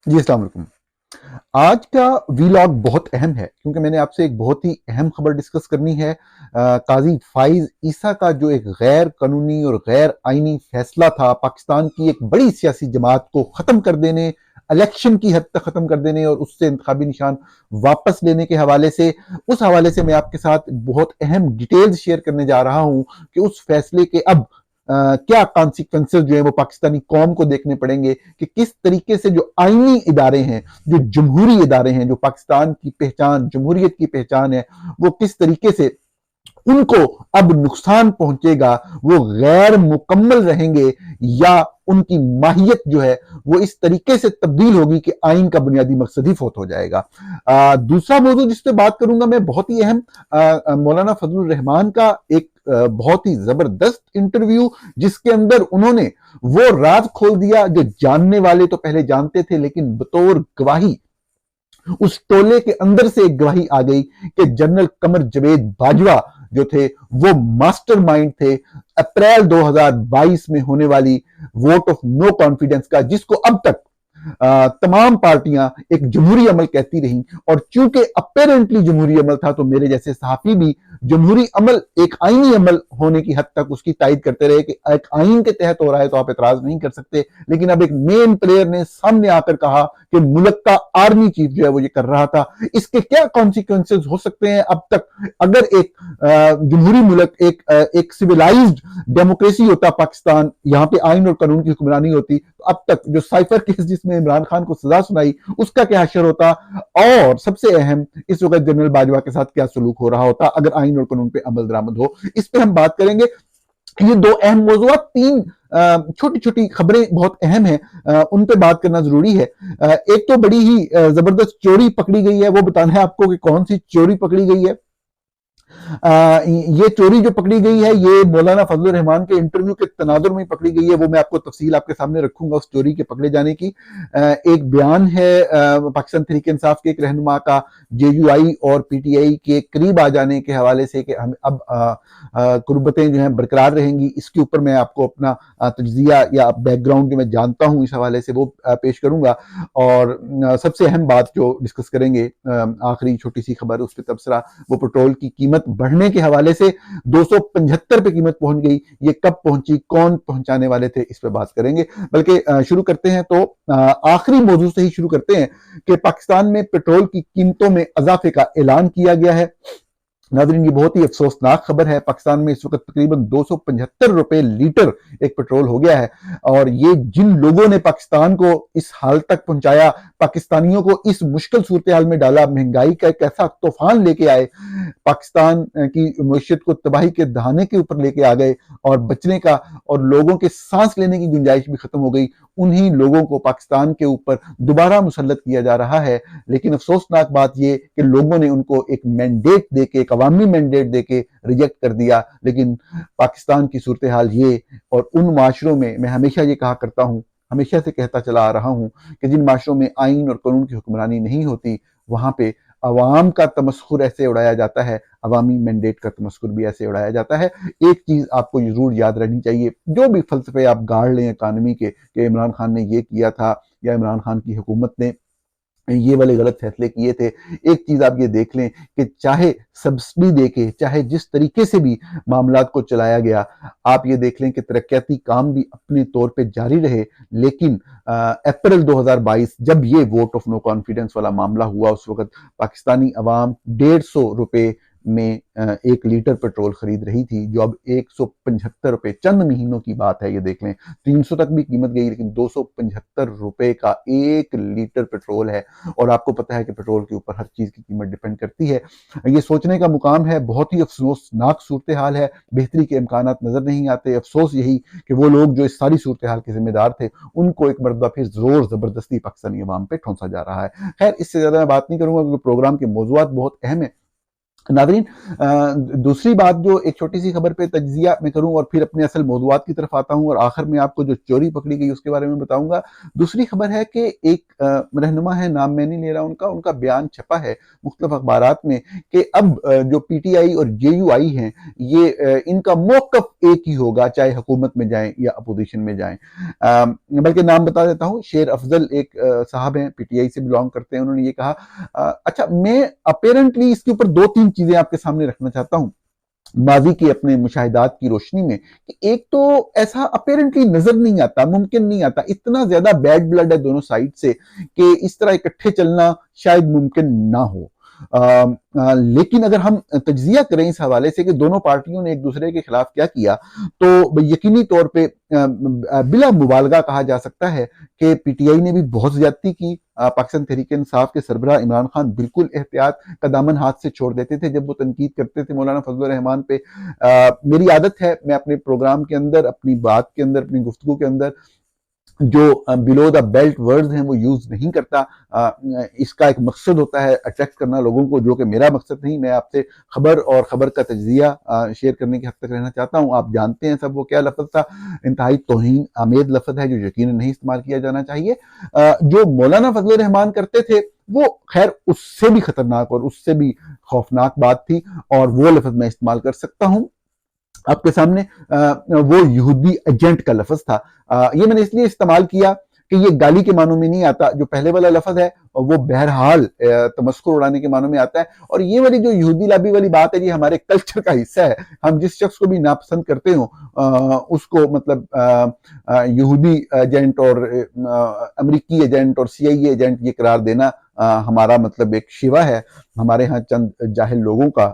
جی السلام علیکم۔ آج کا ویلاگ بہت اہم ہے کیونکہ میں نے آپ سے ایک بہت ہی اہم خبر ڈسکس کرنی ہے۔ قاضی فائز عیسیٰ کا جو ایک غیر قانونی اور غیر آئینی فیصلہ تھا پاکستان کی ایک بڑی سیاسی جماعت کو ختم کر دینے، الیکشن کی حد تک ختم کر دینے اور اس سے انتخابی نشان واپس لینے کے حوالے سے، اس حوالے سے میں آپ کے ساتھ بہت اہم ڈیٹیلز شیئر کرنے جا رہا ہوں کہ اس فیصلے کے اب کیا کانسیکوینسز جو ہیں وہ پاکستانی قوم کو دیکھنے پڑیں گے کہ کس طریقے سے جو آئینی ادارے ہیں، جو جمہوری ادارے ہیں، جو پاکستان کی پہچان، جمہوریت کی پہچان ہے، وہ کس طریقے سے ان کو اب نقصان پہنچے گا، وہ غیر مکمل رہیں گے یا ان کی ماہیت جو ہے وہ اس طریقے سے تبدیل ہوگی کہ آئین کا بنیادی مقصد ہی فوت ہو جائے گا۔ دوسرا موضوع جس پہ بات کروں گا میں، بہت ہی اہم، مولانا فضل الرحمان کا ایک بہت ہی زبردست انٹرویو جس کے اندر انہوں نے وہ راز کھول دیا جو جاننے والے تو پہلے جانتے تھے، لیکن بطور گواہی اس ٹولے کے اندر سے ایک گواہی آ گئی کہ جنرل قمر جاوید باجوہ جو تھے وہ ماسٹر مائنڈ تھے اپریل 2022 میں ہونے والی ووٹ آف نو کانفیڈنس کا، جس کو اب تک تمام پارٹیاں ایک جمہوری عمل کہتی رہیں، اور چونکہ اپیرنٹلی جمہوری عمل تھا تو میرے جیسے صحافی بھی جمہوری عمل ایک آئینی عمل ہونے کی حد تک اس کی تائید کرتے رہے کہ ایک آئین کے تحت ہو رہا ہے تو آپ اعتراض نہیں کر سکتے، لیکن اب ایک مین پلیئر نے سامنے آ کر کہا کہ ملک کا آرمی چیف جو ہے وہ یہ کر رہا تھا۔ اس کے کیا کانسیکوینسز ہو سکتے ہیں اب تک؟ اگر ایک جمہوری ملک، ایک سویلائزڈ ڈیموکریسی ہوتا پاکستان، یہاں پہ آئین اور قانون کی حکمرانی ہوتی، تو اب تک جو سائفر کیس جس میں عمران خان کو سزا سنائی اس کا کیا حشر ہوتا، اور سب سے اہم اس وقت جنرل باجوہ کے ساتھ کیا سلوک ہو رہا ہوتا اگر آئین اور قانون پہ عمل درآمد ہو۔ اس پہ ہم بات کریں گے۔ یہ دو اہم موضوعات، تین چھوٹی چھوٹی خبریں بہت اہم ہیں، ان پہ بات کرنا ضروری ہے۔ ایک تو بڑی ہی زبردست چوری پکڑی گئی ہے، وہ بتانا ہے آپ کو کہ کون سی چوری پکڑی گئی ہے۔ یہ چوری جو پکڑی گئی ہے یہ مولانا فضل الرحمان کے انٹرویو کے تناظر میں پکڑی گئی ہے، وہ میں آپ کو تفصیل آپ کے سامنے رکھوں گا اس چوری کے پکڑے جانے کی۔ ایک بیان ہے پاکستان تحریک انصاف کے ایک رہنما کا جے یو آئی اور پی ٹی آئی کے قریب آ جانے کے حوالے سے کہ ہم اب قربتیں جو ہیں برقرار رہیں گی، اس کے اوپر میں آپ کو اپنا تجزیہ یا بیک گراؤنڈ جو میں جانتا ہوں اس حوالے سے وہ پیش کروں گا۔ اور سب سے اہم بات جو ڈسکس کریں گے، آخری چھوٹی سی خبر اس پہ تبصرہ، وہ پیٹرول کی قیمت بڑھنے کے حوالے سے 275 پہ قیمت پہنچ گئی، یہ کب پہنچی، کون پہنچانے والے تھے، اس پہ بات کریں گے۔ بلکہ شروع کرتے ہیں تو آخری موضوع سے ہی شروع کرتے ہیں کہ پاکستان میں پیٹرول کی قیمتوں میں اضافے کا اعلان کیا گیا ہے۔ ناظرین یہ بہت ہی افسوسناک خبر ہے، پاکستان میں اس وقت تقریباً 275 روپے لیٹر ایک پیٹرول ہو گیا ہے، اور یہ جن لوگوں نے پاکستان کو اس حال تک پہنچایا، پاکستانیوں کو اس مشکل صورتحال میں ڈالا، مہنگائی کا ایک ایسا طوفان لے کے آئے، پاکستان کی معیشت کو تباہی کے دہانے کے اوپر لے کے آ گئے، اور بچنے کا اور لوگوں کے سانس لینے کی گنجائش بھی ختم ہو گئی، انہی لوگوں کو پاکستان کے اوپر دوبارہ مسلط کیا جا رہا ہے۔ لیکن افسوسناک بات یہ کہ لوگوں نے ان کو ایک مینڈیٹ دے کے، ایک عوامی مینڈیٹ دے کے ریجیکٹ کر دیا۔ لیکن پاکستان کی صورتحال یہ، اور ان معاشروں میں ہمیشہ یہ کہا کرتا ہوں، ہمیشہ سے کہتا چلا آ رہا ہوں کہ جن معاشروں میں آئین اور قانون کی حکمرانی نہیں ہوتی، وہاں پہ عوام کا تمسخر ایسے اڑایا جاتا ہے، عوامی مینڈیٹ کا تمسخر بھی ایسے اڑایا جاتا ہے۔ ایک چیز آپ کو ضرور یاد رہنی چاہیے، جو بھی فلسفے آپ گاڑ لیں اکانومی کے کہ عمران خان نے یہ کیا تھا یا عمران خان کی حکومت نے یہ والے غلط فیصلے کیے تھے، ایک چیز آپ یہ دیکھ لیں کہ چاہے سبسڈی دے کے، چاہے جس طریقے سے بھی معاملات کو چلایا گیا، آپ یہ دیکھ لیں کہ ترقیاتی کام بھی اپنے طور پہ جاری رہے، لیکن اپریل 2022 جب یہ ووٹ آف نو کانفیڈنس والا معاملہ ہوا، اس وقت پاکستانی عوام 150 روپے میں ایک لیٹر پیٹرول خرید رہی تھی، جو اب 175 روپے، چند مہینوں کی بات ہے، یہ دیکھ لیں 300 تک بھی قیمت گئی، لیکن 275 روپے کا ایک لیٹر پیٹرول ہے۔ اور آپ کو پتہ ہے کہ پیٹرول کے اوپر ہر چیز کی قیمت ڈیپینڈ کرتی ہے۔ یہ سوچنے کا مقام ہے، بہت ہی افسوسناک صورتحال ہے، بہتری کے امکانات نظر نہیں آتے۔ افسوس یہی کہ وہ لوگ جو اس ساری صورتحال کے ذمہ دار تھے، ان کو ایک مرتبہ پھر زور زبردستی پاکستانی عوام پہ ٹھونسا جا رہا ہے۔ خیر، اس سے زیادہ میں بات نہیں کروں گا کیونکہ پروگرام کے موضوعات بہت اہم ہیں۔ ناظرین، دوسری بات جو ایک چھوٹی سی خبر پہ تجزیہ میں کروں اور پھر اپنے اصل موضوعات کی طرف آتا ہوں، اور آخر میں آپ کو جو چوری پکڑی گئی اس کے بارے میں بتاؤں گا۔ دوسری خبر ہے کہ ایک رہنما ہے، نام میں نہیں لے رہا ان کا بیان چھپا ہے مختلف اخبارات میں کہ اب جو پی ٹی آئی اور جے یو آئی ہیں، یہ ان کا موقف ایک ہی ہوگا، چاہے حکومت میں جائیں یا اپوزیشن میں جائیں۔ بلکہ نام بتا دیتا ہوں، شیر افضل ایک صاحب ہیں، پی ٹی آئی سے بلانگ کرتے ہیں، انہوں نے یہ کہا۔ اچھا، میں اپیرنٹلی اس کے اوپر دو تین چیزیں آپ کے سامنے رکھنا چاہتا ہوں ماضی کے اپنے مشاہدات کی روشنی میں، کہ ایک تو ایسا اپیرنٹلی نظر نہیں آتا، ممکن نہیں آتا، اتنا زیادہ بیڈ بلڈ ہے دونوں سائڈ سے کہ اس طرح اکٹھے چلنا شاید ممکن نہ ہو۔ لیکن اگر ہم تجزیہ کریں اس حوالے سے کہ دونوں پارٹیوں نے ایک دوسرے کے خلاف کیا کیا، تو یقینی طور پہ بلا مبالغہ کہا جا سکتا ہے کہ پی ٹی آئی نے بھی بہت زیادتی کی۔ پاکستان تحریک انصاف کے سربراہ عمران خان بالکل احتیاط کا دامن ہاتھ سے چھوڑ دیتے تھے جب وہ تنقید کرتے تھے مولانا فضل الرحمان پہ۔ میری عادت ہے، میں اپنے پروگرام کے اندر، اپنی بات کے اندر، اپنی گفتگو کے اندر جو بلو دا بیلٹ ورڈز ہیں وہ یوز نہیں کرتا۔ اس کا ایک مقصد ہوتا ہے اٹریکٹ کرنا لوگوں کو، جو کہ میرا مقصد نہیں۔ میں آپ سے خبر اور خبر کا تجزیہ شیئر کرنے کی حد تک رہنا چاہتا ہوں۔ آپ جانتے ہیں سب وہ کیا لفظ تھا، انتہائی توہین آمیز لفظ ہے جو یقیناً نہیں استعمال کیا جانا چاہیے۔ جو مولانا فضل الرحمان کرتے تھے وہ خیر اس سے بھی خطرناک اور اس سے بھی خوفناک بات تھی، اور وہ لفظ میں استعمال کر سکتا ہوں آپ کے سامنے۔ وہ یہودی ایجنٹ کا لفظ تھا۔ یہ میں نے اس لیے استعمال کیا کہ یہ گالی کے معنوں میں نہیں آتا، جو پہلے والا لفظ ہے وہ بہرحال تمسخر اڑانے کے معنوں میں آتا ہے، اور یہ والی جو یہودی لابی والی بات ہے یہ ہمارے کلچر کا حصہ ہے۔ ہم جس شخص کو بھی ناپسند کرتے ہوں اس کو مطلب یہودی ایجنٹ اور امریکی ایجنٹ اور سی آئی اے ایجنٹ یہ قرار دینا ہمارا مطلب ایک شیوا ہے ہمارے ہاں چند جاہل لوگوں کا۔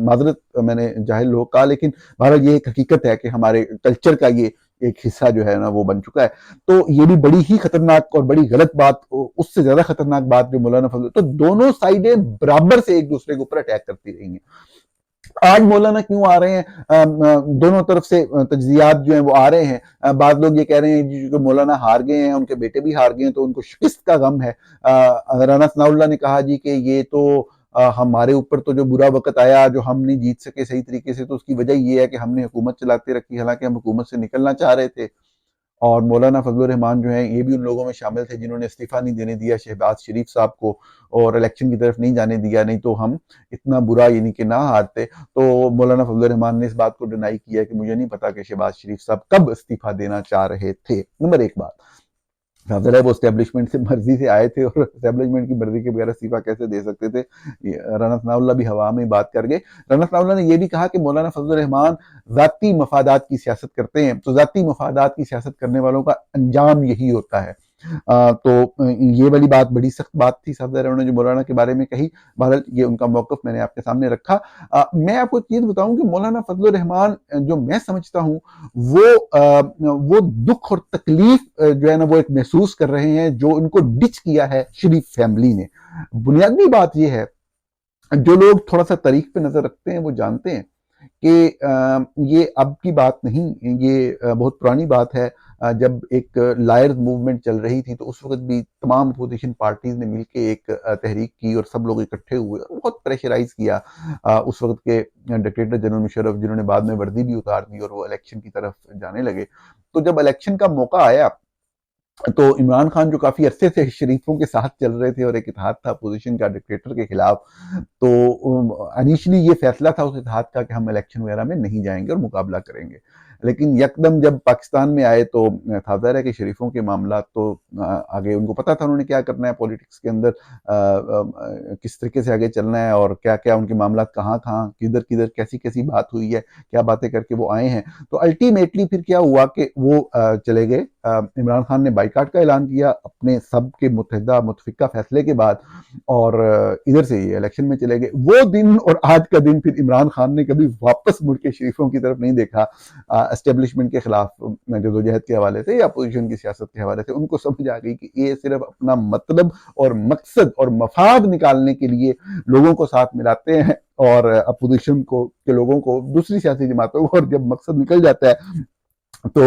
معذرت، میں نے جاہل لوگ کہا، لیکن بہرحال یہ ایک حقیقت ہے کہ ہمارے کلچر کا یہ ایک حصہ جو ہے نا وہ بن چکا ہے۔ تو یہ بھی بڑی ہی خطرناک اور بڑی غلط بات، اس سے زیادہ خطرناک بات جو مولانا فضل، تو دونوں سائڈیں برابر سے ایک دوسرے کے اوپر اٹیک کرتی رہی ہیں۔ آج مولانا کیوں آ رہے ہیں؟ دونوں طرف سے تجزیات جو ہیں وہ آ رہے ہیں۔ بعض لوگ یہ کہہ رہے ہیں کہ مولانا ہار گئے ہیں، ان کے بیٹے بھی ہار گئے ہیں تو ان کو شکست کا غم ہے۔ رانا ثناء اللہ نے کہا جی کہ یہ تو ہمارے اوپر تو جو برا وقت آیا، جو ہم نہیں جیت سکے صحیح طریقے سے، تو اس کی وجہ یہ ہے کہ ہم نے حکومت چلاتے رکھی، حالانکہ ہم حکومت سے نکلنا چاہ رہے تھے۔ اور مولانا فضل الرحمان جو ہیں یہ بھی ان لوگوں میں شامل تھے جنہوں نے استعفیٰ نہیں دینے دیا شہباز شریف صاحب کو، اور الیکشن کی طرف نہیں جانے دیا، نہیں تو ہم اتنا برا یعنی کہ نہ ہارتے۔ تو مولانا فضل الرحمان نے اس بات کو ڈینائی کیا کہ مجھے نہیں پتا کہ شہباز شریف صاحب کب استعفیٰ دینا چاہ رہے تھے۔ نمبر ایک بات، ظاہر ہے وہ اسٹیبلشمنٹ سے مرضی سے آئے تھے، اور اسٹیبلشمنٹ کی مرضی کے بغیر استعفیٰ کیسے دے سکتے تھے؟ رانا ثناء اللہ بھی ہوا میں بات کر گئے۔ رانا ثناء اللہ نے یہ بھی کہا کہ مولانا فضل الرحمان ذاتی مفادات کی سیاست کرتے ہیں، تو ذاتی مفادات کی سیاست کرنے والوں کا انجام یہی ہوتا ہے۔ تو یہ والی بات بڑی سخت بات تھی صاحب نے جو مولانا کے بارے میں کہی۔ بہرحال یہ ان کا موقف میں نے آپ کے سامنے رکھا۔ میں آپ کو ایک چیز بتاؤں کہ مولانا فضل الرحمان جو میں سمجھتا ہوں وہ دکھ اور تکلیف جو ہے نا وہ ایک محسوس کر رہے ہیں جو ان کو ڈچ کیا ہے شریف فیملی نے۔ بنیادی بات یہ ہے، جو لوگ تھوڑا سا تاریخ پہ نظر رکھتے ہیں وہ جانتے ہیں کہ یہ اب کی بات نہیں، یہ بہت پرانی بات ہے۔ جب ایک لائرز موومنٹ چل رہی تھی تو اس وقت بھی تمام اپوزیشن پارٹیز نے مل کے ایک تحریک کی اور سب لوگ اکٹھے ہوئے اور بہت پریشرائز کیا اس وقت کے ڈکٹیٹر جنرل مشرف، جنہوں نے بعد میں وردی بھی اتار دی اور وہ الیکشن کی طرف جانے لگے۔ تو جب الیکشن کا موقع آیا تو عمران خان جو کافی عرصے سے شریفوں کے ساتھ چل رہے تھے اور ایک اتحاد تھا اپوزیشن کا ڈکٹیٹر کے خلاف، تو انیشلی یہ فیصلہ تھا اس اتحاد کا کہ ہم الیکشن وغیرہ میں نہیں جائیں گے اور مقابلہ کریں گے، لیکن یکدم جب پاکستان میں آئے تو تھا ظاہر ہے کہ شریفوں کے معاملات تو آگے ان کو پتا تھا انہوں نے کیا کرنا ہے پولیٹکس کے اندر، کس طریقے سے آگے چلنا ہے اور کیا کیا ان کے معاملات کہاں کہاں کدھر کدھر کیسی کیسی بات ہوئی ہے، کیا باتیں کر کے وہ آئے ہیں۔ تو الٹیمیٹلی پھر کیا ہوا کہ وہ چلے گئے۔ عمران خان نے بائیکاٹ کا اعلان کیا اپنے سب کے متحدہ متفقہ فیصلے کے بعد، اور ادھر سے یہ الیکشن میں چلے گئے۔ وہ دن اور آج کا دن پھر عمران خان نے کبھی واپس مڑ کے شریفوں کی طرف نہیں دیکھا۔ اسٹیبلشمنٹ کے خلاف جدوجہد کے حوالے سے یا اپوزیشن کی سیاست کے حوالے سے ان کو سمجھ آ گئی کہ یہ صرف اپنا مطلب اور مقصد اور مفاد نکالنے کے لیے لوگوں کو ساتھ ملاتے ہیں، اور اپوزیشن کے لوگوں کو، دوسری سیاسی جماعتوں کو، اور جب مقصد نکل جاتا ہے تو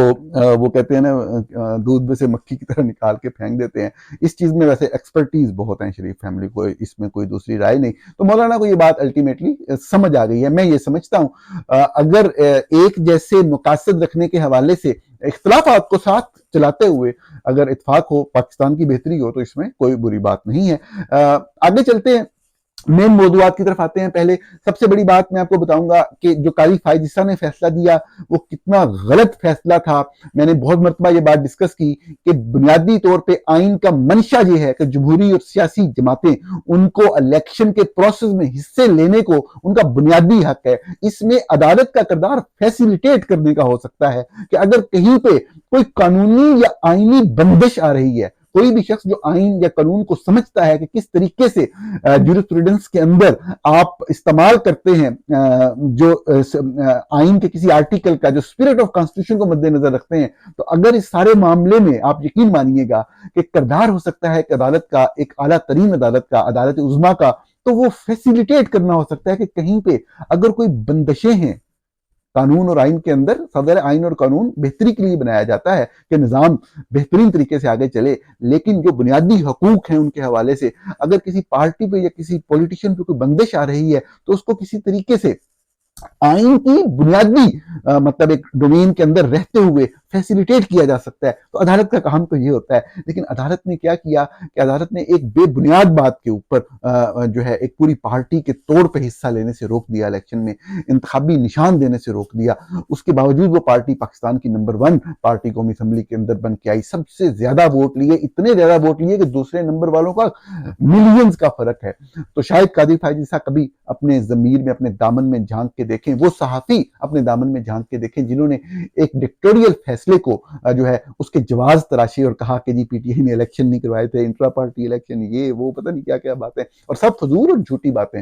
وہ کہتے ہیں نا دودھ میں سے مکھی کی طرح نکال کے پھینک دیتے ہیں. اس چیز میں ویسے ایکسپرٹیز بہت ہیں شریف فیملی کو، اس میں کوئی دوسری رائے نہیں. تو مولانا کو یہ بات الٹیمیٹلی سمجھ آ گئی ہے. میں یہ سمجھتا ہوں اگر ایک جیسے مقاصد رکھنے کے حوالے سے اختلافات کو ساتھ چلاتے ہوئے اگر اتفاق ہو، پاکستان کی بہتری ہو، تو اس میں کوئی بری بات نہیں ہے. آگے چلتے ہیں، مین موضوعات کی طرف آتے ہیں. پہلے سب سے بڑی بات میں آپ کو بتاؤں گا کہ جو قاضی فائز عیسیٰ نے فیصلہ دیا وہ کتنا غلط فیصلہ تھا. میں نے بہت مرتبہ یہ بات ڈسکس کی کہ بنیادی طور پہ آئین کا منشا یہ ہے کہ جمہوری اور سیاسی جماعتیں ان کو الیکشن کے پروسیس میں حصے لینے کو ان کا بنیادی حق ہے. اس میں عدالت کا کردار فیسیلیٹیٹ کرنے کا ہو سکتا ہے کہ اگر کہیں پہ کوئی قانونی یا آئینی بندش آ رہی ہے، کوئی بھی شخص جو آئین یا قانون کو سمجھتا ہے کہ کس طریقے سے جورسپروڈنس کے اندر آپ استعمال کرتے ہیں جو آئین کے کسی آرٹیکل کا جو اسپرٹ آف کانسٹیٹیوشن کو مد نظر رکھتے ہیں، تو اگر اس سارے معاملے میں آپ یقین مانیے گا کہ کردار ہو سکتا ہے کہ عدالت کا، ایک اعلیٰ ترین عدالت کا، عدالت عظمیٰ کا، تو وہ فیسیلیٹیٹ کرنا ہو سکتا ہے کہ کہیں پہ اگر کوئی بندشیں ہیں قانون اور آئین کے اندر، صدر آئین اور قانون بہتری کے لیے بنایا جاتا ہے کہ نظام بہترین طریقے سے آگے چلے، لیکن جو بنیادی حقوق ہیں ان کے حوالے سے اگر کسی پارٹی پہ یا کسی پولیٹیشین پہ کوئی بندش آ رہی ہے تو اس کو کسی طریقے سے آئین کی بنیادی مطلب ایک ڈومین کے اندر رہتے ہوئے فیسیلیٹیٹ کیا جا سکتا ہے. تو عدالت کا کام تو یہ ہوتا ہے. لیکن عدالت نے کیا کیا کہ عدالت نے ایک بے بنیاد بات کے اوپر جو ہے ایک پوری پارٹی کے طور پہ حصہ لینے سے روک دیا، الیکشن میں انتخابی نشان دینے سے روک دیا. اس کے باوجود وہ پارٹی پاکستان کی نمبر 1 پارٹی قومی اسمبلی کے اندر بن کے آئی، سب سے زیادہ ووٹ لیے، اتنے زیادہ ووٹ لیے کہ دوسرے نمبر والوں کا ملینز کا فرق ہے. تو شاید قاضی فائز عیسیٰ کبھی اپنے ضمیر میں، اپنے دامن میں جھانک کے دیکھیں، وہ صحافی اپنے دامن میں جھانک کے دیکھیں جنہوں نے ایک ڈکٹوریل فیصلے کو جو ہے اس کے جواز تراشے اور کہا کہ جی پی ٹی آئی نے الیکشن نہیں کروائے تھے، انٹرا پارٹی الیکشن، یہ وہ پتہ نہیں کیا کیا باتیں، اور سب فضول اور جھوٹی باتیں.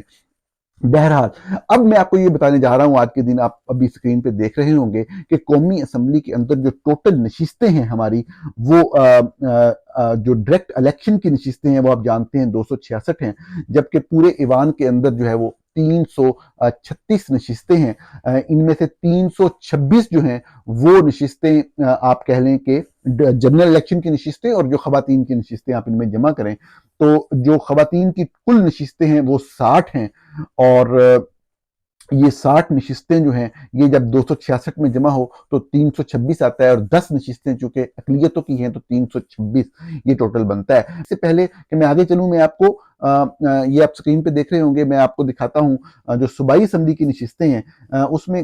بہرحال اب میں آپ کو یہ بتانے جا رہا ہوں، آج کے دن آپ ابھی سکرین پہ دیکھ رہے ہوں گے کہ قومی اسمبلی کے اندر جو ٹوٹل نشستیں ہیں ہماری، وہ جو ڈائریکٹ الیکشن کی نشستیں ہیں وہ آپ جانتے ہیں 266 ہیں، جبکہ پورے ایوان کے اندر جو ہے وہ 336 نشستیں ہیں. ان میں سے 326 جو ہیں وہ نشستیں آپ کہہ لیں کہ جنرل الیکشن کی نشستیں، اور جو خواتین کی نشستیں آپ ان میں جمع کریں تو جو خواتین کی کل نشستیں ہیں وہ 60 ہیں. اور یہ 60 نشستیں جو ہیں یہ جب 266 میں جمع ہو تو 326 آتا ہے، اور 10 نشستیں چونکہ اقلیتوں کی ہیں تو 326 یہ ٹوٹل بنتا ہے. اس سے پہلے کہ میں آگے چلوں، میں آپ کو یہ آپ سکرین پہ دیکھ رہے ہوں گے، میں آپ کو دکھاتا ہوں جو صوبائی اسمبلی کی نشستیں ہیں. اس میں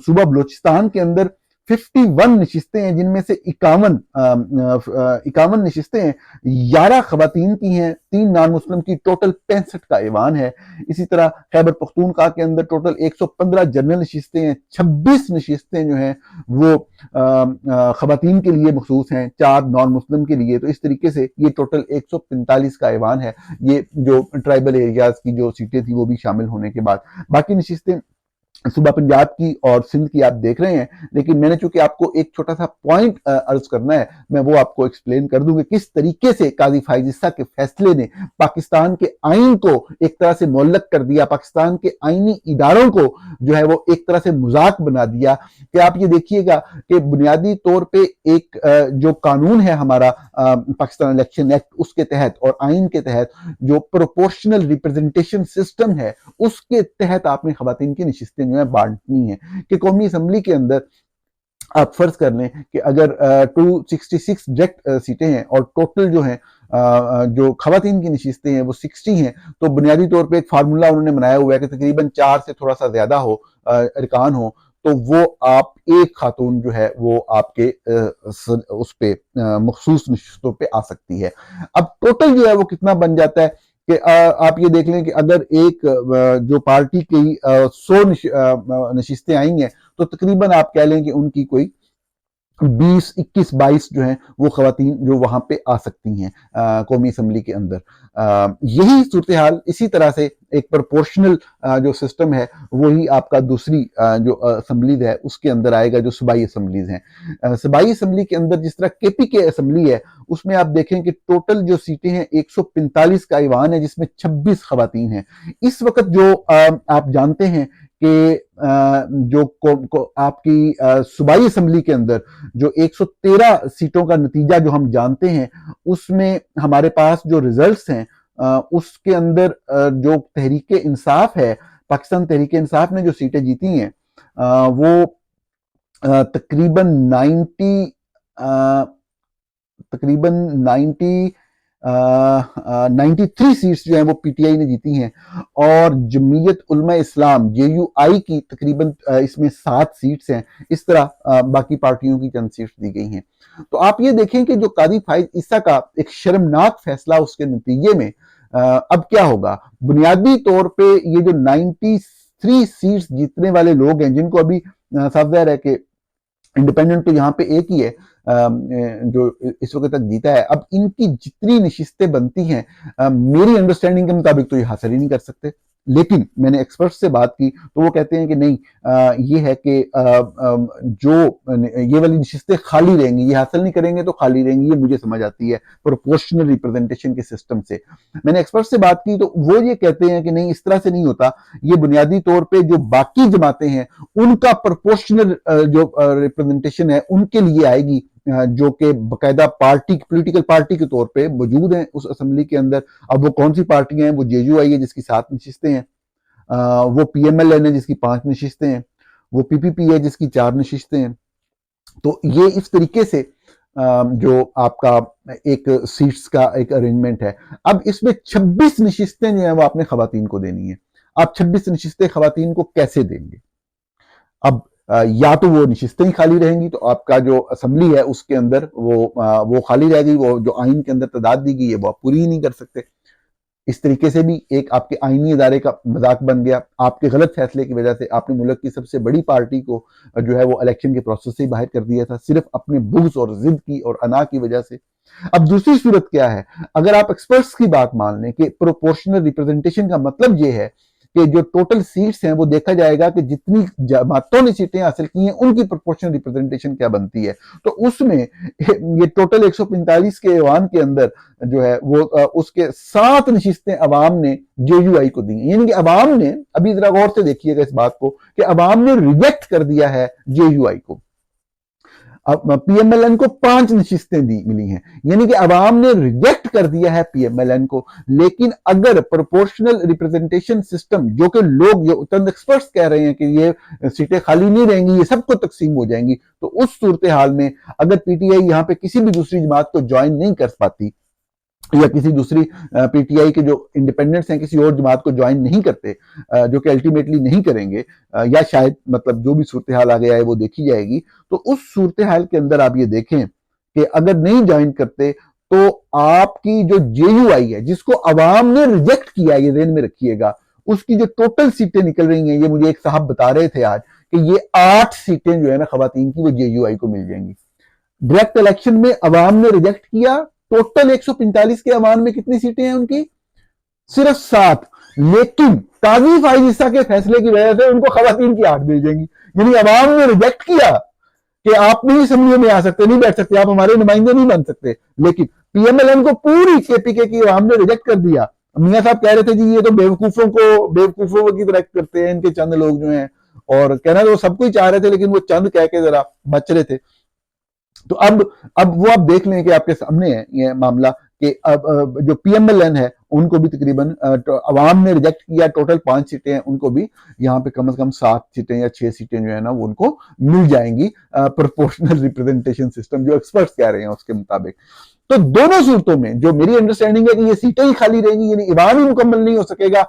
صوبہ بلوچستان کے اندر 51 نشستیں ہیں، جن میں سے 51 نشستیں ہیں، 11 خواتین کی ہیں، 3 نان مسلم کی، ٹوٹل 65 کا ایوان ہے. اسی طرح خیبر پختونخوا کے اندر ٹوٹل 115 جنرل نشستیں ہیں، 26 نشستیں جو ہیں وہ خواتین کے لیے مخصوص ہیں، 4 نان مسلم کے لیے. تو اس طریقے سے یہ ٹوٹل 145 کا ایوان ہے، یہ جو ٹرائبل ایریاز کی جو سیٹیں تھی وہ بھی شامل ہونے کے بعد. باقی نشستیں صوبہ پنجاب کی اور سندھ کی آپ دیکھ رہے ہیں. لیکن میں نے چونکہ آپ کو ایک چھوٹا سا پوائنٹ عرض کرنا ہے، میں وہ آپ کو ایکسپلین کر دوں کہ کس طریقے سے قاضی فائز عیسیٰ کے فیصلے نے پاکستان کے آئین کو ایک طرح سے معلق کر دیا، پاکستان کے آئینی اداروں کو جو ہے وہ ایک طرح سے مذاق بنا دیا. کہ آپ یہ دیکھیے گا کہ بنیادی طور پہ ایک جو قانون ہے ہمارا پاکستان الیکشن ایکٹ، اس کے تحت اور آئین کے تحت جو پروپورشنل ریپرزنٹیشن سسٹم ہے، اس کے تحت آپ نے خواتین کی نشستیں جو ہیں بانٹنی ہیں. کہ قومی اسمبلی کے اندر آپ فرض کر لیں کہ اگر 266 ڈائریکٹ سیٹیں ہیں اور ٹوٹل جو ہیں جو خواتین کی نشستیں ہیں وہ 60 ہیں، تو بنیادی طور پہ ایک فارمولا انہوں نے بنایا ہوا ہے کہ تقریباً 4 سے تھوڑا سا زیادہ ہو ارکان ہو تو وہ آپ ایک خاتون جو ہے وہ آپ کے اس پہ مخصوص نشستوں پہ آ سکتی ہے. اب ٹوٹل جو ہے وہ کتنا بن جاتا ہے کہ آپ یہ دیکھ لیں کہ اگر ایک جو پارٹی کی 100 نشستیں آئی ہیں تو تقریباً آپ کہہ لیں کہ ان کی کوئی 20 21 22 جو ہیں وہ خواتین جو وہاں پہ آ سکتی ہیں قومی اسمبلی کے اندر. یہی صورتحال اسی طرح سے ایک پرپورشنل جو سسٹم ہے وہی آپ کا دوسری جو اسمبلیز ہے اس کے اندر آئے گا، جو صوبائی اسمبلیز ہیں. صوبائی اسمبلی کے اندر جس طرح کے پی کے اسمبلی ہے، اس میں آپ دیکھیں کہ ٹوٹل جو سیٹیں ہیں 145 کا ایوان ہے، جس میں 26 خواتین ہیں. اس وقت جو آپ جانتے ہیں کہ جو آپ کی صوبائی اسمبلی کے اندر جو 113 سیٹوں کا نتیجہ جو ہم جانتے ہیں، اس میں ہمارے پاس جو ریزلٹس ہیں اس کے اندر جو تحریک انصاف ہے، پاکستان تحریک انصاف نے جو سیٹیں جیتی ہیں وہ تقریباً 93 سیٹس جو ہیں وہ پی ٹی آئی نے جیتی ہیں، اور جمعیت علماء اسلام JUI کی تقریباً اس میں 7 سیٹس ہیں. اس طرح باقی پارٹیوں کی چند سیٹس دی گئی ہیں. تو آپ یہ دیکھیں کہ جو قاضی فائز عیسیٰ کا ایک شرمناک فیصلہ، اس کے نتیجے میں اب کیا ہوگا. بنیادی طور پہ یہ جو 93 سیٹس جیتنے والے لوگ ہیں، جن کو ابھی صاف ظاہر ہے کہ انڈیپینڈنٹ تو یہاں پہ ایک ہی ہے جو اس وقت تک جیتا ہے، اب ان کی جتنی نشستیں بنتی ہیں میری انڈرسٹینڈنگ کے مطابق تو یہ حاصل ہی نہیں کر سکتے. لیکن میں نے ایکسپرٹ سے بات کی تو وہ کہتے ہیں کہ نہیں، یہ ہے کہ جو یہ والی نشستیں خالی رہیں گی، یہ حاصل نہیں کریں گے تو خالی رہیں گی. یہ مجھے سمجھ آتی ہے پروپورشنل ریپرزنٹیشن کے سسٹم سے. میں نے ایکسپرٹ سے بات کی تو وہ یہ کہتے ہیں کہ نہیں، اس طرح سے نہیں ہوتا. یہ بنیادی طور پہ جو باقی جماعتیں ہیں ان کا پروپورشنل جو ریپرزنٹیشن ہے ان کے لیے آئے گی، جو کہ باقاعدہ پارٹی، پولیٹیکل پارٹی کے طور پہ موجود ہیں اس اسمبلی کے اندر. اب وہ کون سی پارٹیاں ہیں؟ وہ JUI ہے جس کی 7 نشستیں ہیں، وہ PMLN ہے جس کی 5 نشستیں ہیں، وہ PPP ہے جس کی 4 نشستیں ہیں. تو یہ اس طریقے سے جو آپ کا ایک سیٹس کا ایک ارینجمنٹ ہے. اب اس میں 26 نشستیں جو ہیں وہ آپ نے خواتین کو دینی ہیں. آپ 26 نشستیں خواتین کو کیسے دیں گے؟ اب یا تو وہ نشستیں ہی خالی رہیں گی، تو آپ کا جو اسمبلی ہے اس کے اندر وہ خالی رہ گئی، وہ جو آئین کے اندر تعداد دی گئی ہے وہ آپ پوری ہی نہیں کر سکتے. اس طریقے سے بھی ایک آپ کے آئینی ادارے کا مذاق بن گیا. آپ کے غلط فیصلے کی وجہ سے آپ نے ملک کی سب سے بڑی پارٹی کو جو ہے وہ الیکشن کے پروسیس سے ہی باہر کر دیا تھا، صرف اپنے بغض اور ضد کی اور انا کی وجہ سے. اب دوسری صورت کیا ہے؟ اگر آپ ایکسپرٹس کی بات مان لیں کہ پروپورشنل ریپرزنٹیشن کا مطلب یہ ہے کہ جو ٹوٹل سیٹس ہیں وہ دیکھا جائے گا کہ جتنی جماعتوں نے سیٹیں حاصل کی ہیں ان کی پروپورشنل ریپرزنٹیشن کیا بنتی ہے. تو اس میں یہ ٹوٹل 145 کے ایوان کے اندر جو ہے وہ اس کے 7 نشستیں عوام نے JUI کو دی ہیں. یعنی کہ عوام نے، ابھی ذرا غور سے دیکھیے گا اس بات کو، کہ عوام نے ریجیکٹ کر دیا ہے JUI کو. اب PMLN کو 5 نشستیں ملی ہیں، یعنی کہ عوام نے ریجیکٹ کر دیا ہے PMLN کو. لیکن اگر پروپورشنل ریپرزنٹیشن سسٹم، جو کہ لوگ، جو چند ایکسپرٹس کہہ رہے ہیں کہ یہ سیٹیں خالی نہیں رہیں گی، یہ سب کو تقسیم ہو جائیں گی، تو اس صورتحال میں اگر PTI یہاں پہ کسی بھی دوسری جماعت کو جوائن نہیں کر پاتی، یا کسی دوسری PTI کے جو انڈیپینڈنٹس ہیں کسی اور جماعت کو جوائن نہیں کرتے، جو کہ الٹیمیٹلی نہیں کریں گے، یا شاید مطلب جو بھی صورتحال آگے آئے وہ دیکھی جائے گی. تو اس صورتحال کے اندر آپ یہ دیکھیں کہ اگر نہیں جوائن کرتے تو آپ کی جو JUI ہے جس کو عوام نے ریجیکٹ کیا، یہ ذہن میں رکھیے گا، اس کی جو ٹوٹل سیٹیں نکل رہی ہیں، یہ مجھے ایک صاحب بتا رہے تھے آج کہ یہ 8 سیٹیں جو ہے نا خواتین کی وہ JUI کو مل جائیں گی. ڈائریکٹ الیکشن میں عوام نے ریجیکٹ کیا. ٹوٹل 145 کے عوام میں کتنی سیٹیں ہیں ان کی؟ صرف 7. لیکن قاضی فائز عیسیٰ کے فیصلے کی وجہ سے ان کو خواتین کی 8 مل جائیں گی. یعنی عوام نے ریجیکٹ کیا کہ آپ نہیں اسمبلی میں آ سکتے، نہیں بیٹھ سکتے، آپ ہمارے نمائندے نہیں بن سکتے. لیکن PMLN کو پوری KPK کی عوام نے ریجیکٹ کر دیا. میاں صاحب کہہ رہے تھے جی یہ تو بیوقوفوں کی طرح کرتے ہیں ان کے چند لوگ جو ہیں، اور کہنا تو وہ سب کو ہی چاہ رہے تھے لیکن وہ چند کہہ کے ذرا بچ رہے تھے. تو اب وہ آپ دیکھ لیں کہ آپ کے سامنے ہے یہ معاملہ کہ اب جو PMLN ہے ان کو بھی تقریباً عوام نے ریجیکٹ کیا. ٹوٹل 5 سیٹیں ہیں، ان کو بھی یہاں پہ کم از کم 7 سیٹیں یا 6 سیٹیں جو ہے نا وہ ان کو مل جائیں گی پروپورشنل ریپرزنٹیشن سسٹم جو ایکسپرٹس کہہ رہے ہیں اس کے مطابق. تو دونوں صورتوں میں جو میری انڈرسٹینڈنگ ہے کہ یہ سیٹیں ہی خالی رہیں گی، یعنی ایوان ہی مکمل نہیں ہو سکے گا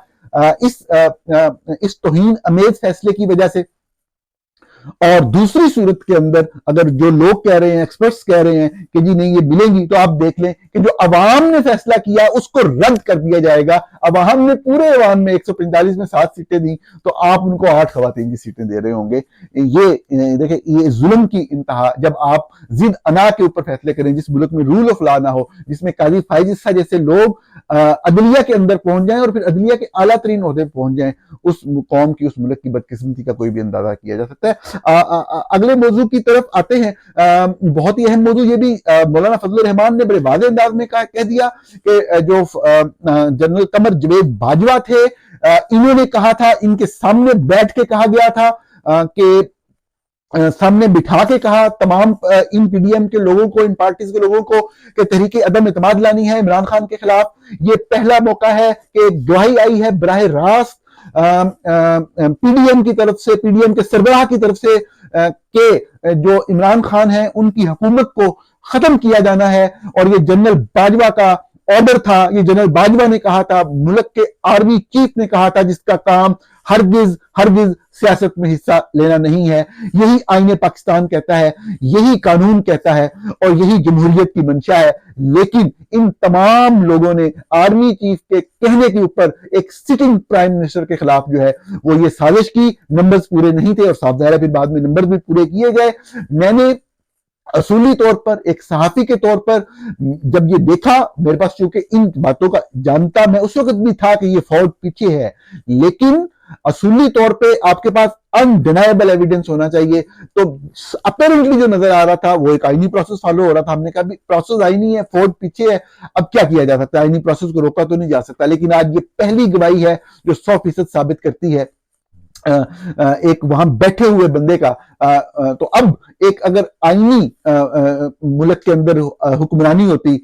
اس توہین امیز فیصلے کی وجہ سے. اور دوسری صورت کے اندر اگر جو لوگ کہہ رہے ہیں، ایکسپرٹس کہہ رہے ہیں کہ جی نہیں یہ ملیں گی، تو آپ دیکھ لیں کہ جو عوام نے فیصلہ کیا اس کو رد کر دیا جائے گا. عوام نے پورے ایوان میں 145 میں 7 سیٹیں دیں تو آپ ان کو 8 خواتین کی سیٹیں دے رہے ہوں گے. یہ دیکھیں، یہ ظلم کی انتہا. جب آپ ضد انا کے اوپر فیصلے کریں، جس ملک میں رول آف لا نہ ہو، جس میں قاضی فائز عیسیٰ جیسے لوگ عدلیہ کے اندر پہنچ جائیں اور پھر عدلیہ کے اعلیٰ ترین عہدے پہنچ جائیں، اس قوم کی، اس ملک کی بدقسمتی کا کوئی بھی اندازہ کیا جا سکتا ہے. اگلے موضوع کی طرف آتے ہیں. بہت ہی اہم موضوع یہ بھی مولانا فضل الرحمان نے بڑے واضح انداز میں کہہ دیا کہ جو جنرل قمر جاوید باجوہ تھے انہوں نے کہا تھا, ان کے سامنے بیٹھ کے کہا گیا تھا کہ سامنے بٹھا کے کہا تمام ان پی ڈی ایم کے لوگوں کو, ان پارٹیز کے لوگوں کو, کہ تحریک عدم اعتماد لانی ہے عمران خان کے خلاف. یہ پہلا موقع ہے کہ گواہی آئی ہے براہ راست پی ڈی ایم کی طرف سے, پی ڈی ایم کے سربراہ کی طرف سے, کہ جو عمران خان ہیں ان کی حکومت کو ختم کیا جانا ہے. اور یہ جنرل باجوہ کا آرڈر تھا, یہ جنرل باجوہ نے کہا تھا, ملک کے آرمی چیف نے کہا تھا, جس کا کام ہرگز سیاست میں حصہ لینا نہیں ہے. یہی آئین پاکستان کہتا ہے, یہی قانون کہتا ہے, اور یہی جمہوریت کی منشا ہے. لیکن ان تمام لوگوں نے آرمی چیف کے کہنے کے اوپر ایک سٹنگ پرائم منسٹر کے خلاف جو ہے وہ یہ سازش کی. نمبرز پورے نہیں تھے, اور صاف ظاہر ہے پھر بعد میں نمبر بھی پورے کیے گئے. میں نے اصولی طور پر ایک صحافی کے طور پر جب یہ دیکھا, میرے پاس چونکہ ان باتوں کا جانتا میں اس وقت بھی تھا کہ یہ فوج پیچھے ہے, لیکن اصولی طور پہ آپ کے پاس انڈینائبل ایویڈنس ہونا چاہیے. تو اپیرنٹلی جو نظر آ رہا تھا وہ ایک آئینی پروسیس فالو ہو رہا تھا. ہم نے کہا بھی پروسیس آئینی ہے, فوج پیچھے ہے, اب کیا کیا جا سکتا ہے, آئینی پروسیس کو روکا تو نہیں جا سکتا. لیکن آج یہ پہلی گواہی ہے جو 100% ثابت کرتی ہے ایک وہاں بیٹھے ہوئے بندے کا. تو اب ایک اگر آئینی ملک کے اندر حکمرانی ہوتی,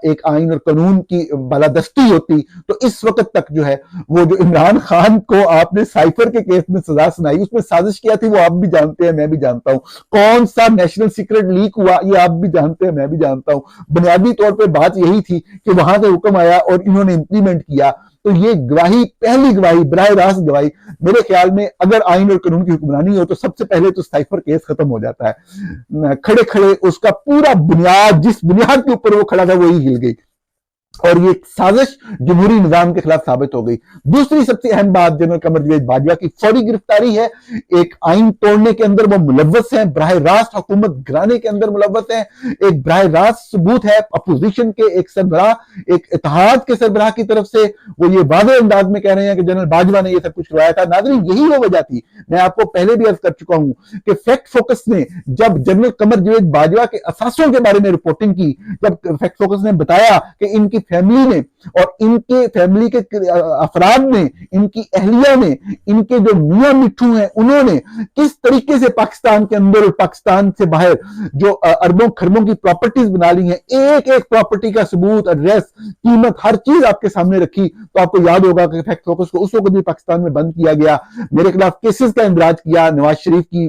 ایک آئین اور قانون کی بالادستی ہوتی, تو اس وقت تک جو ہے وہ جو عمران خان کو آپ نے سائفر کے کیس میں سزا سنائی, اس میں سازش کیا تھی وہ آپ بھی جانتے ہیں, میں بھی جانتا ہوں. کون سا نیشنل سیکرٹ لیک ہوا یہ آپ بھی جانتے ہیں, میں بھی جانتا ہوں. بنیادی طور پہ بات یہی تھی کہ وہاں سے حکم آیا اور انہوں نے امپلیمنٹ کیا. تو یہ گواہی, پہلی گواہی, براہ راست گواہی, میرے خیال میں اگر آئین اور قانون کی حکمرانی ہو تو سب سے پہلے تو سائفر کیس ختم ہو جاتا ہے. کھڑے کھڑے اس کا پورا بنیاد, جس بنیاد کے اوپر وہ کھڑا تھا وہی ہل گئی, اور یہ سازش جمہوری نظام کے خلاف ثابت ہو گئی. دوسری سب سے اہم بات جنرل قمر جاوید باجوہ کی فوری گرفتاری ہے. ایک آئین توڑنے کے اندر وہ ملوث ہیں, براہ راست حکومت گرانے کے اندر ملوث ہیں. ایک براہ راست ثبوت ہے اپوزیشن کے ایک سربراہ, ایک اتحاد کے سربراہ کی طرف سے وہ یہ واضح انداز میں کہہ رہے ہیں کہ جنرل باجوہ نے یہ سب کچھ کروایا تھا. ناظرین یہی وہ وجہ تھی, میں آپ کو پہلے بھی عرض کر چکا ہوں کہ فیکٹ فوکس نے جب جنرل قمر جاوید باجوہ کے اثاثوں کے بارے میں رپورٹنگ کی, جب فیکٹ فوکس نے بتایا کہ ان کی فیملی نے اور ان کے فیملی کے افراد نے, ان کی اہلیہ نے, ان کے جو میاں مٹھو ہیں انہوں نے کس طریقے سے پاکستان کے اندر اور پاکستان سے باہر جو اربوں خربوں کی پراپرٹیز بنا لی ہیں, ایک ایک پراپرٹی کا ثبوت, ایڈریس, قیمت, ہر چیز آپ کے سامنے رکھی. تو آپ کو یاد ہوگا کہ فیکٹ فوکس کو اس وقت بھی پاکستان میں بند کیا گیا, میرے خلاف کیسز کا اندراج کیا. نواز شریف کی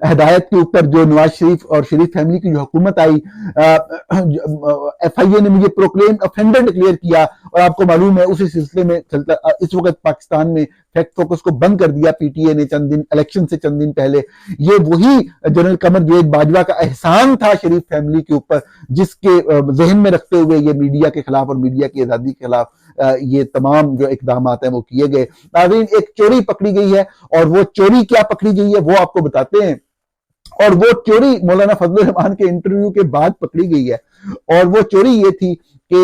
ہدایت کے اوپر جو نواز شریف اور شریف فیملی کی جو حکومت آئی, ایف آئی اے نے مجھے پروکلیم افینڈر ڈکلیئر کیا, اور آپ کو معلوم ہے اسی سلسلے میں چلتا اس وقت پاکستان میں فیکٹ فوکس کو بند کر دیا پی ٹی اے نے چند دن الیکشن سے چند دن پہلے. یہ وہی جنرل قمر جاوید باجوہ کا احسان تھا شریف فیملی کے اوپر, جس کے ذہن میں رکھتے ہوئے یہ میڈیا کے خلاف اور میڈیا کی آزادی کے خلاف یہ تمام جو اقدامات ہیں وہ کیے گئے. ناظرین ایک چوری پکڑی گئی ہے, اور وہ چوری کیا پکڑی گئی ہے وہ آپ کو بتاتے ہیں. اور وہ چوری مولانا فضل الرحمان کے انٹرویو کے بعد پکڑی گئی ہے, اور وہ چوری یہ تھی کہ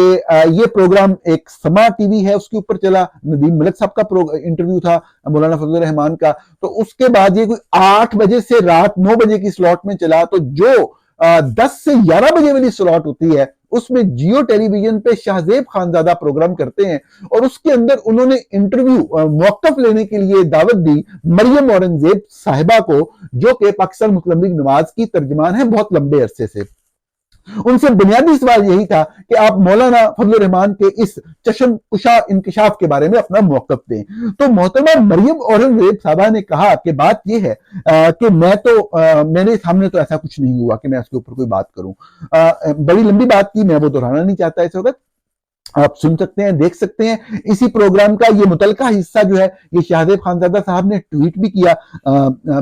یہ پروگرام ایک سما ٹی وی ہے اس کے اوپر چلا, ندیم ملک صاحب کا انٹرویو تھا مولانا فضل الرحمان کا. تو اس کے بعد یہ کوئی 8 بجے سے رات 9 بجے کی سلاٹ میں چلا. تو جو 10 سے 11 بجے والی سلاٹ ہوتی ہے اس میں جیو ٹیلی ویژن پہ شاہزیب خانزادہ پروگرام کرتے ہیں, اور اس کے اندر انہوں نے انٹرویو موقف لینے کے لیے دعوت دی مریم اورنگزیب صاحبہ کو, جو کہ پاکستان مسلم لیگ نواز کی ترجمان ہیں بہت لمبے عرصے سے. ان سے بنیادی سوال یہی تھا کہ آپ مولانا فضل الرحمان کے اس چشم کشا انکشاف کے بارے میں اپنا موقف دیں. تو محترمہ مریم اورنگزیب صاحبہ نے کہا کہ بات یہ ہے کہ میرے سامنے تو ایسا کچھ نہیں ہوا کہ میں اس کے اوپر کوئی بات کروں. بڑی لمبی بات کی, میں وہ دہرانا نہیں چاہتا اس وقت, آپ سن سکتے ہیں, دیکھ سکتے ہیں. اسی پروگرام کا یہ متعلقہ حصہ جو ہے یہ شاہزیب خانزادہ صاحب نے ٹویٹ بھی کیا.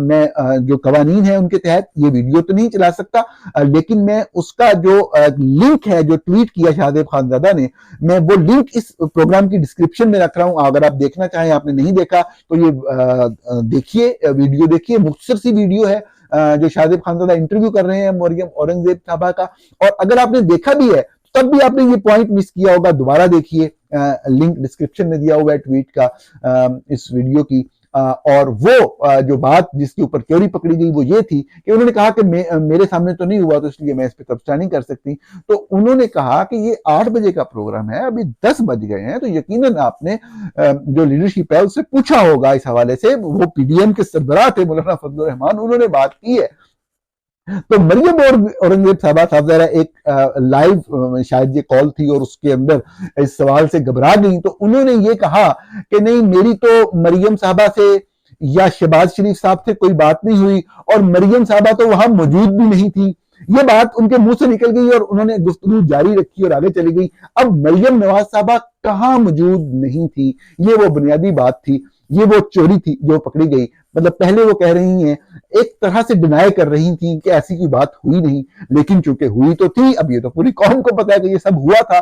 میں جو قوانین ہیں ان کے تحت یہ ویڈیو تو نہیں چلا سکتا, لیکن میں اس کا جو لنک ہے جو ٹویٹ کیا شاہزیب خانزادہ نے, میں وہ لنک اس پروگرام کی ڈسکرپشن میں رکھ رہا ہوں. اگر آپ دیکھنا چاہیں, آپ نے نہیں دیکھا تو یہ دیکھیے, ویڈیو دیکھیے. مختصر سی ویڈیو ہے جو شاہزیب خانزادہ انٹرویو کر رہے ہیں مریم اورنگزیب صاحبہ کا. اور اگر آپ نے دیکھا بھی ہے تب بھی آپ نے یہ پوائنٹ مس کیا ہوگا, دوبارہ دیکھیے, لنک ڈسکرپشن میں دیا ہوا ہے ٹویٹ کا اس ویڈیو کی. اور وہ جو بات جس کے اوپر تھیوری پکڑی گئی وہ یہ تھی کہ انہوں نے کہا کہ میرے سامنے تو نہیں ہوا تو اس لیے میں اس پہ تبصرہ نہیں کر سکتی. تو انہوں نے کہا کہ یہ 8 بجے کا پروگرام ہے, ابھی 10 بج گئے ہیں, تو یقیناً آپ نے جو لیڈرشپ ہے اس سے پوچھا ہوگا اس حوالے سے. وہ پی ڈی ایم کے سربراہ تھے مولانا فضل الرحمان, انہوں نے بات کی ہے. تو مریم اور اورنگزیب صاحبہ ذرا ایک لائیو شاید یہ کال تھی اور اس کے اندر اس سوال سے گھبرا گئیں, تو انہوں نے یہ کہا کہ نہیں میری تو مریم صاحبہ سے یا شہباز شریف صاحب سے کوئی بات نہیں ہوئی, اور مریم صاحبہ تو وہاں موجود بھی نہیں تھی. یہ بات ان کے منہ سے نکل گئی اور انہوں نے گفتگو جاری رکھی اور آگے چلی گئی. اب مریم نواز صاحبہ کہاں موجود نہیں تھی, یہ وہ بنیادی بات تھی, یہ وہ چوری تھی جو پکڑی گئی. مطلب پہلے وہ کہہ رہی ہیں, ایک طرح سے ڈینائی کر رہی تھیں کہ ایسی کوئی بات ہوئی نہیں, لیکن چونکہ ہوئی تو تھی, اب یہ تو پوری قوم کو پتا ہے کہ یہ سب ہوا تھا.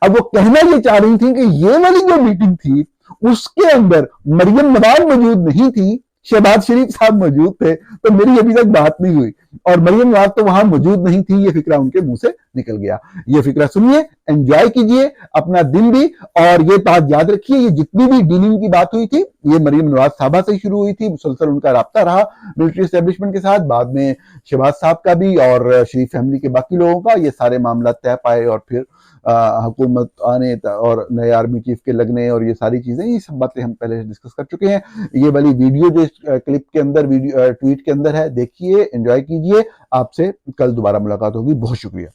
اب وہ کہنا یہ چاہ رہی تھیں کہ یہ والی جو میٹنگ تھی اس کے اندر مریم نواز موجود نہیں تھی, شہباز شریف صاحب موجود تھے, تو میری ابھی تک بات نہیں ہوئی, اور مریم نواز تو وہاں موجود نہیں تھی. یہ فکرہ ان کے منہ سے نکل گیا. یہ فکرہ سنیے, انجوائے کیجئے اپنا دن بھی, اور یہ بات یاد رکھیے یہ جتنی بھی ڈیلنگ کی بات ہوئی تھی یہ مریم نواز صاحبہ سے شروع ہوئی تھی, مسلسل ان کا رابطہ رہا ملٹری اسٹیبلشمنٹ کے ساتھ, بعد میں شہباز صاحب کا بھی اور شریف فیملی کے باقی لوگوں کا. یہ سارے معاملات طے پائے اور پھر حکومت آنے اور نئے آرمی چیف کے لگنے اور یہ ساری چیزیں, یہ سب باتیں ہم پہلے ڈسکس کر چکے ہیں. یہ والی ویڈیو جو کلپ کے اندر ٹویٹ کے اندر ہے دیکھیے, انجوائے کیجئے. آپ سے کل دوبارہ ملاقات ہوگی. بہت شکریہ.